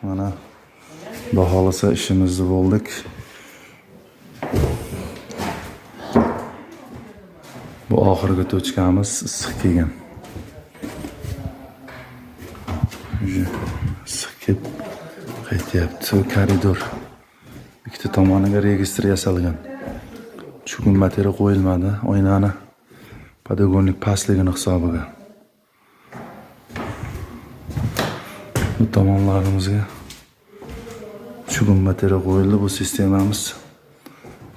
Mana baholasa ishimizni bo'ldik. Bu oxirgi tochkamiz issiq kelgan. Issiq kelib qaytyapti. Koridor ikkita tomoniga registr yasalgan. Chuqur material qo'yilmadi. Oynani podogonlik pastligini hisobiga. Bu tomonlarimizga chuqur material qo'yildi. Bu sistemamiz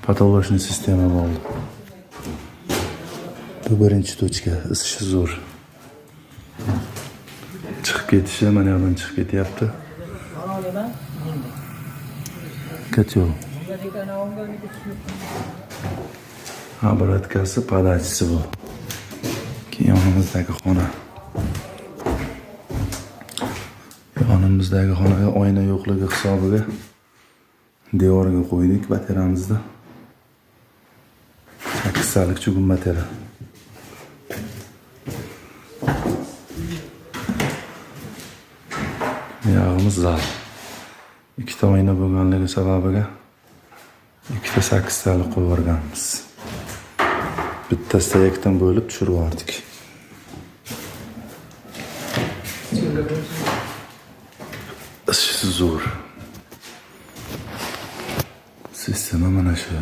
patolochniy sistema bo'ldi. Bu birinchi tochka, isishi zo'r. Chiqib ketishi, mana yerdan chiqib ketyapti. Katyol. Oborotkasi, podachisi bu. Keyin yonimizdagi xona. Yonimizdagi xonaga oyna yo'qligi hisobiga devorga qo'ydik bateriyamizni. 8 talik chuqur material. Yog'imiz zal. Ikkita oyna bo'lganligi sababiga ikkita 8 talik qo'yib yuborganmiz. Bittasida yakdan bo'lib tushirib yubordik. Ishi zo'r. Sistema mana shu.